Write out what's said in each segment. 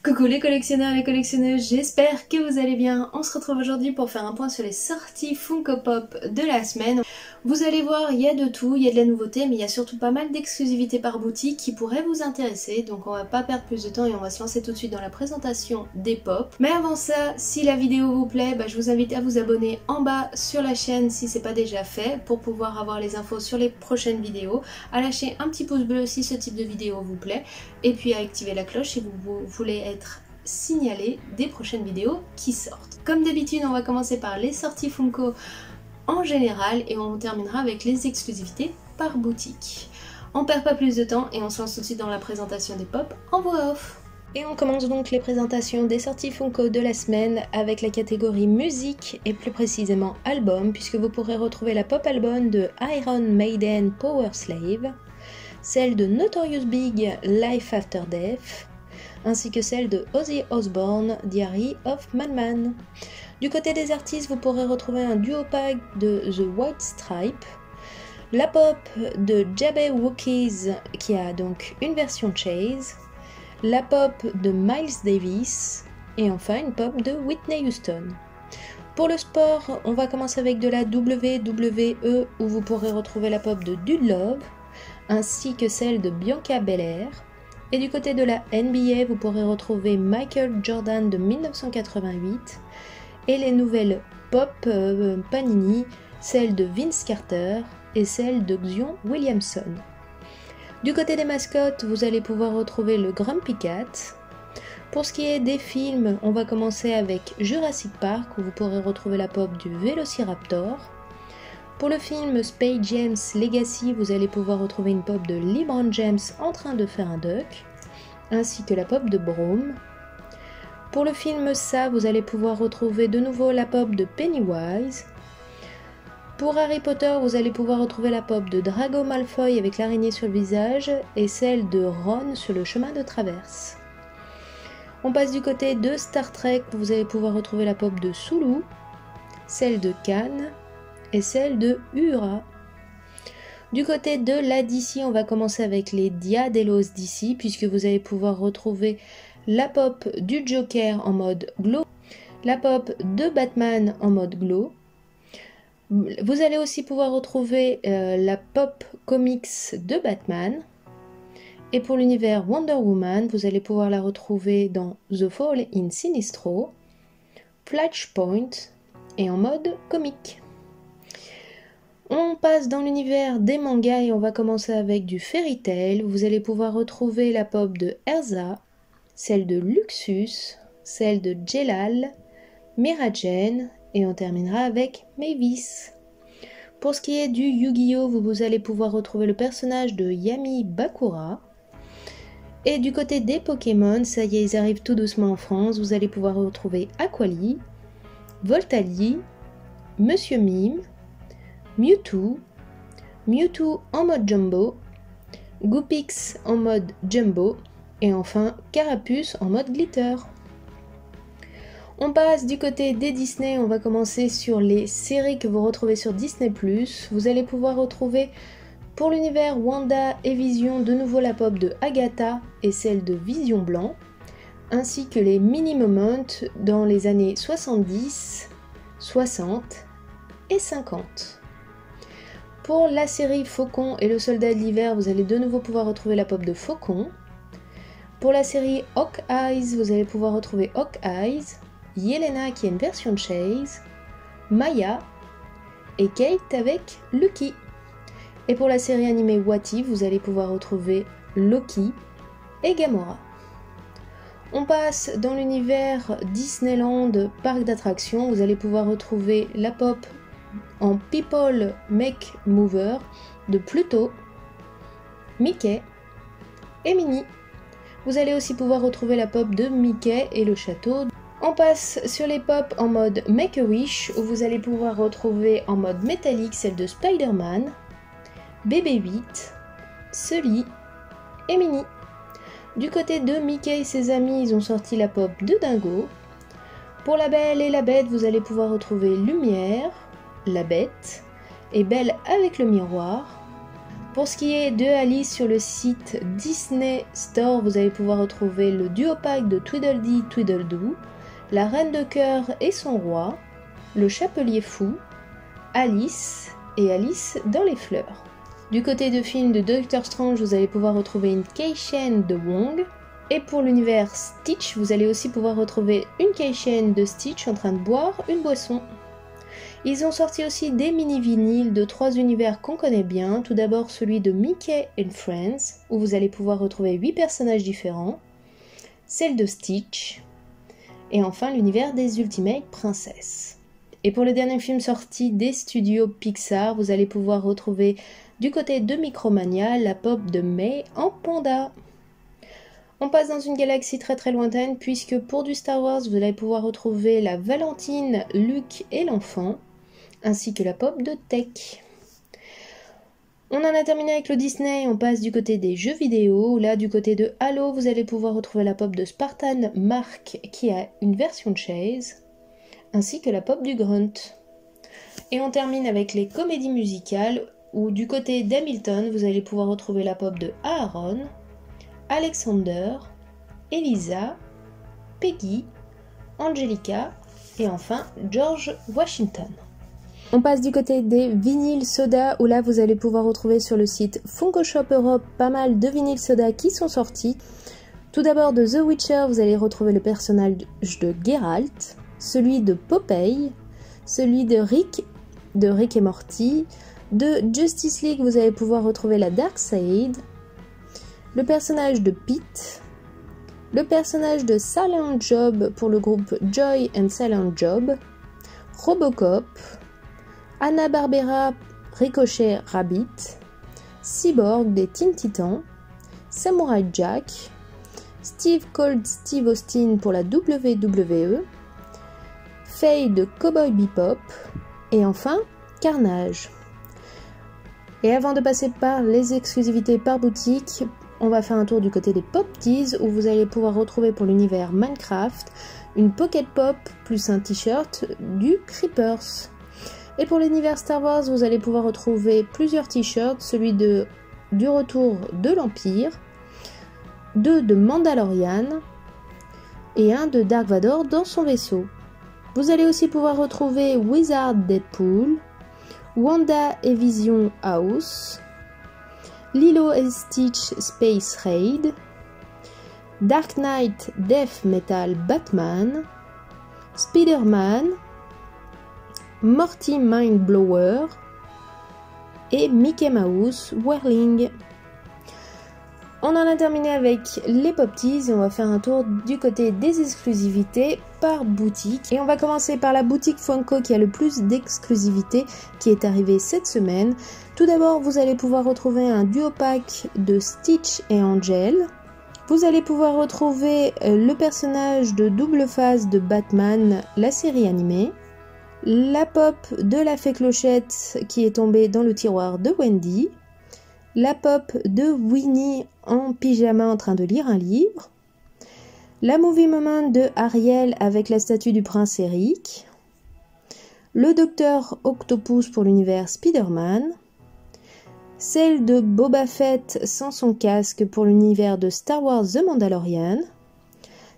Coucou les collectionneurs et collectionneuses, j'espère que vous allez bien. On se retrouve aujourd'hui pour faire un point sur les sorties Funko Pop de la semaine. Vous allez voir, il y a de tout, il y a de la nouveauté, mais il y a surtout pas mal d'exclusivités par boutique qui pourraient vous intéresser. Donc on va pas perdre plus de temps et on va se lancer tout de suite dans la présentation des pop. Mais avant ça, si la vidéo vous plaît, je vous invite à vous abonner en bas sur la chaîne si c'est pas déjà fait pour pouvoir avoir les infos sur les prochaines vidéos. À lâcher un petit pouce bleu si ce type de vidéo vous plaît. Et puis à activer la cloche si vous voulez être signalé des prochaines vidéos qui sortent. Comme d'habitude, on va commencer par les sorties Funko en général et on terminera avec les exclusivités par boutique. On perd pas plus de temps et on se lance tout de suite dans la présentation des pop en voix off. Et on commence donc les présentations des sorties Funko de la semaine avec la catégorie musique et plus précisément album, puisque vous pourrez retrouver la pop album de Iron Maiden Power Slave, celle de Notorious Big Life After Death, ainsi que celle de Ozzy Osbourne Diary of Madman. Du côté des artistes, vous pourrez retrouver un duo pack de The White Stripe, la pop de Jabberwockies qui a donc une version Chase, la pop de Miles Davis et enfin une pop de Whitney Houston. Pour le sport, on va commencer avec de la WWE où vous pourrez retrouver la pop de Dude Love ainsi que celle de Bianca Belair. Et du côté de la NBA, vous pourrez retrouver Michael Jordan de 1988 et les nouvelles pop Panini, celle de Vince Carter et celle de Zion Williamson. Du côté des mascottes, vous allez pouvoir retrouver le Grumpy Cat. Pour ce qui est des films, on va commencer avec Jurassic Park où vous pourrez retrouver la pop du Velociraptor. Pour le film Space Jam Legacy, vous allez pouvoir retrouver une pop de LeBron James en train de faire un duck, ainsi que la pop de Brome. Pour le film Ça, vous allez pouvoir retrouver de nouveau la pop de Pennywise. Pour Harry Potter, vous allez pouvoir retrouver la pop de Drago Malfoy avec l'araignée sur le visage et celle de Ron sur le chemin de traverse. On passe du côté de Star Trek, vous allez pouvoir retrouver la pop de Sulu, celle de Khan et celle de Uhura. Du côté de la DC, on va commencer avec les Dia de los DC puisque vous allez pouvoir retrouver la pop du Joker en mode glow, la pop de Batman en mode glow. Vous allez aussi pouvoir retrouver la pop comics de Batman. Et pour l'univers Wonder Woman, vous allez pouvoir la retrouver dans The Fall in Sinistro, Flashpoint et en mode comique. On passe dans l'univers des mangas et on va commencer avec du Fairy Tail. Vous allez pouvoir retrouver la pop de Erza, celle de Luxus, celle de Jelal, Miragen et on terminera avec Mavis. Pour ce qui est du Yu-Gi-Oh, vous allez pouvoir retrouver le personnage de Yami Bakura. Et du côté des Pokémon, ça y est, ils arrivent tout doucement en France. Vous allez pouvoir retrouver Aquali, Voltali, Monsieur Mime, Mewtwo, Mewtwo en mode Jumbo, Goopix en mode Jumbo et enfin Carapuce en mode Glitter. On passe du côté des Disney, on va commencer sur les séries que vous retrouvez sur Disney+. Vous allez pouvoir retrouver pour l'univers Wanda et Vision de nouveau la pop de Agatha et celle de Vision Blanc, ainsi que les mini moments dans les années 70, 60 et 50. Pour la série Faucon et le soldat de l'hiver, vous allez de nouveau pouvoir retrouver la pop de Faucon. Pour la série Hawkeyes, vous allez pouvoir retrouver Hawkeyes, Yelena qui est une version de Chase, Maya et Kate avec Lucky. Et pour la série animée What If, vous allez pouvoir retrouver Loki et Gamora. On passe dans l'univers Disneyland Parc d'attractions, vous allez pouvoir retrouver la pop en People Make Mover de Pluto, Mickey et Minnie. Vous allez aussi pouvoir retrouver la pop de Mickey et le château. On passe sur les pop en mode Make-A-Wish où vous allez pouvoir retrouver en mode métallique celle de Spider-Man, BB-8, Sully et Minnie. Du côté de Mickey et ses amis, ils ont sorti la pop de Dingo. Pour la Belle et la Bête, vous allez pouvoir retrouver Lumière, la Bête et Belle avec le miroir. Pour ce qui est de Alice, sur le site Disney Store, vous allez pouvoir retrouver le duo pack de Tweedledee Tweedledoo, la Reine de Cœur et son roi, le Chapelier Fou, Alice et Alice dans les fleurs. Du côté de film de Doctor Strange, vous allez pouvoir retrouver une keychain de Wong. Et pour l'univers Stitch, vous allez aussi pouvoir retrouver une keychain de Stitch en train de boire une boisson. Ils ont sorti aussi des mini-vinyles de 3 univers qu'on connaît bien. Tout d'abord celui de Mickey and Friends, où vous allez pouvoir retrouver 8 personnages différents. Celle de Stitch. Et enfin l'univers des Ultimate Princess. Et pour le dernier film sorti des studios Pixar, vous allez pouvoir retrouver du côté de Micromania la pop de May en panda. On passe dans une galaxie très très lointaine puisque pour du Star Wars, vous allez pouvoir retrouver la Valentine, Luke et l'enfant, ainsi que la pop de Tech. On en a terminé avec le Disney, on passe du côté des jeux vidéo. Là, du côté de Halo, vous allez pouvoir retrouver la pop de Spartan Mark qui a une version de Chase, ainsi que la pop du Grunt. Et on termine avec les comédies musicales où du côté d'Hamilton, vous allez pouvoir retrouver la pop de Aaron, Alexander, Elisa, Peggy, Angelica et enfin George Washington. On passe du côté des vinyles soda où là vous allez pouvoir retrouver sur le site Funko Shop Europe pas mal de vinyles soda qui sont sortis. Tout d'abord de The Witcher, vous allez retrouver le personnage de Geralt, celui de Popeye, celui de Rick et Morty. De Justice League, vous allez pouvoir retrouver la Darkseid, le personnage de Pete, le personnage de Silent Job pour le groupe Joy and Silent Job, Robocop, Hanna-Barbera Ricochet Rabbit, Cyborg des Teen Titans, Samurai Jack, Steve Cold Steve Austin pour la WWE, Faye de Cowboy Bebop et enfin Carnage. Et avant de passer par les exclusivités par boutique, on va faire un tour du côté des Pop Tees où vous allez pouvoir retrouver pour l'univers Minecraft une Pocket Pop plus un t-shirt du Creepers. Et pour l'univers Star Wars, vous allez pouvoir retrouver plusieurs t-shirts, celui du retour de l'Empire, 2 de Mandalorian et un de Dark Vador dans son vaisseau. Vous allez aussi pouvoir retrouver Wizard Deadpool, Wanda et Vision House, Lilo et Stitch Space Raid, Dark Knight Death Metal Batman, Spider-Man, Morty Mind Blower et Mickey Mouse Whirling. On en a terminé avec les Pop Tees et on va faire un tour du côté des exclusivités par boutique. Et on va commencer par la boutique Funko qui a le plus d'exclusivités qui est arrivée cette semaine. Tout d'abord, vous allez pouvoir retrouver un duo pack de Stitch et Angel. Vous allez pouvoir retrouver le personnage de double face de Batman, la série animée. La pop de la fée Clochette qui est tombée dans le tiroir de Wendy. La pop de Winnie en pyjama en train de lire un livre, la movie moment de Ariel avec la statue du prince Eric, le docteur Octopus pour l'univers Spider-Man, celle de Boba Fett sans son casque pour l'univers de Star Wars The Mandalorian,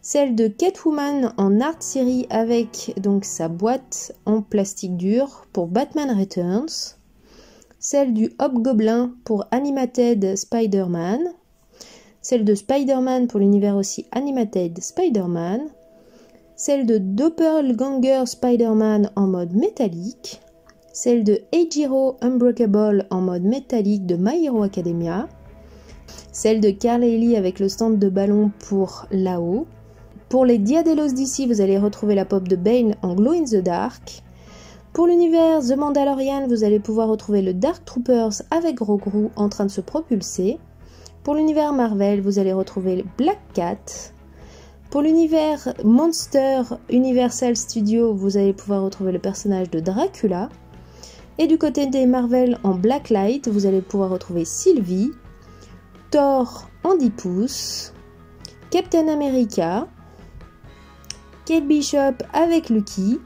celle de Catwoman en art série avec donc sa boîte en plastique dur pour Batman Returns, celle du Hobgoblin pour Animated Spider-Man, celle de Spider-Man pour l'univers aussi Animated Spider-Man, celle de Doppelganger Spider-Man en mode métallique, celle de Eijiro Unbreakable en mode métallique de My Hero Academia, celle de Carl Haley avec le stand de ballon pour Lao. Pour les Diadelos d'ici, vous allez retrouver la pop de Bane en Glow in the Dark. Pour l'univers The Mandalorian, vous allez pouvoir retrouver le Dark Troopers avec Grogu en train de se propulser. Pour l'univers Marvel, vous allez retrouver Black Cat. Pour l'univers Monster Universal Studios, vous allez pouvoir retrouver le personnage de Dracula. Et du côté des Marvel en Blacklight, vous allez pouvoir retrouver Sylvie, Thor en 10 pouces, Captain America, Kate Bishop avec Lucky,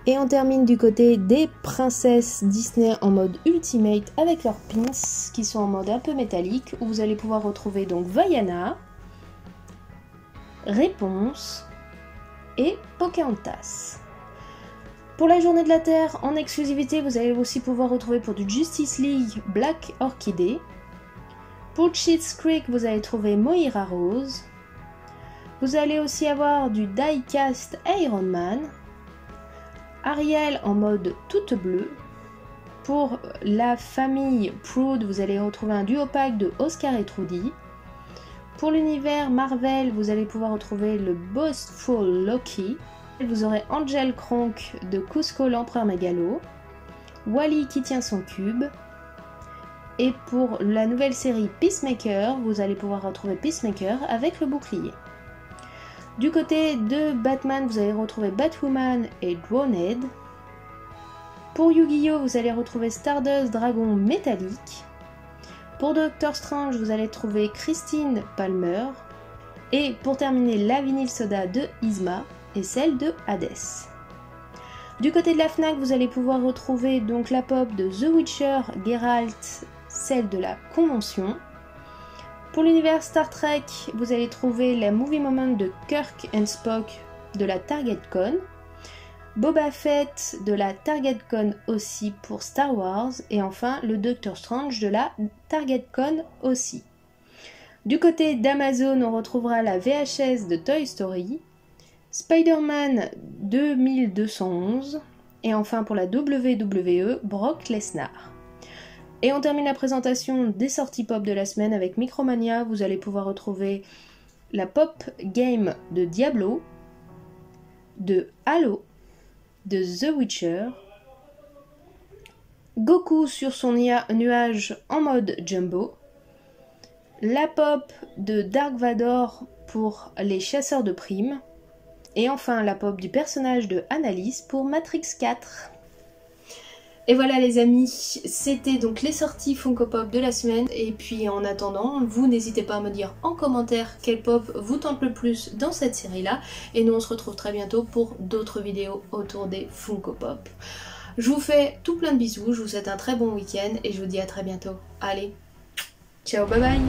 Et on termine du côté des princesses Disney en mode Ultimate avec leurs pins qui sont en mode un peu métallique où vous allez pouvoir retrouver donc Vaiana, Réponse et Pocahontas. Pour la journée de la Terre, en exclusivité, vous allez aussi pouvoir retrouver pour du Justice League Black Orchidée. Pour Schitt's Creek, vous allez trouver Moira Rose. Vous allez aussi avoir du Diecast Iron Man. Ariel en mode toute bleue. Pour la famille Proud, vous allez retrouver un duo pack de Oscar et Trudy. Pour l'univers Marvel, vous allez pouvoir retrouver le Boastful Loki. Vous aurez Angel Kronk de Cusco l'Empereur Mégalo. Wally qui tient son cube. Et pour la nouvelle série Peacemaker, vous allez pouvoir retrouver Peacemaker avec le bouclier. Du côté de Batman, vous allez retrouver Batwoman et Drowned. Pour Yu-Gi-Oh, vous allez retrouver Stardust Dragon métallique. Pour Doctor Strange, vous allez trouver Christine Palmer. Et pour terminer, la vinyle soda de Yzma et celle de Hades. Du côté de la Fnac, vous allez pouvoir retrouver donc la pop de The Witcher, Geralt, celle de la Convention. Pour l'univers Star Trek, vous allez trouver la Movie Moment de Kirk and Spock de la Target Con, Boba Fett de la Target Con aussi pour Star Wars, et enfin le Doctor Strange de la Target Con aussi. Du côté d'Amazon, on retrouvera la VHS de Toy Story, Spider-Man 2211, et enfin pour la WWE, Brock Lesnar. Et on termine la présentation des sorties pop de la semaine avec Micromania. Vous allez pouvoir retrouver la pop game de Diablo, de Halo, de The Witcher, Goku sur son nuage en mode Jumbo, la pop de Dark Vador pour les chasseurs de primes, et enfin la pop du personnage de Annalise pour Matrix 4. Et voilà les amis, c'était donc les sorties Funko Pop de la semaine. Et puis en attendant, vous n'hésitez pas à me dire en commentaire quelle pop vous tente le plus dans cette série là. Et nous on se retrouve très bientôt pour d'autres vidéos autour des Funko Pop. Je vous fais tout plein de bisous, je vous souhaite un très bon week-end et je vous dis à très bientôt. Allez, ciao, bye bye.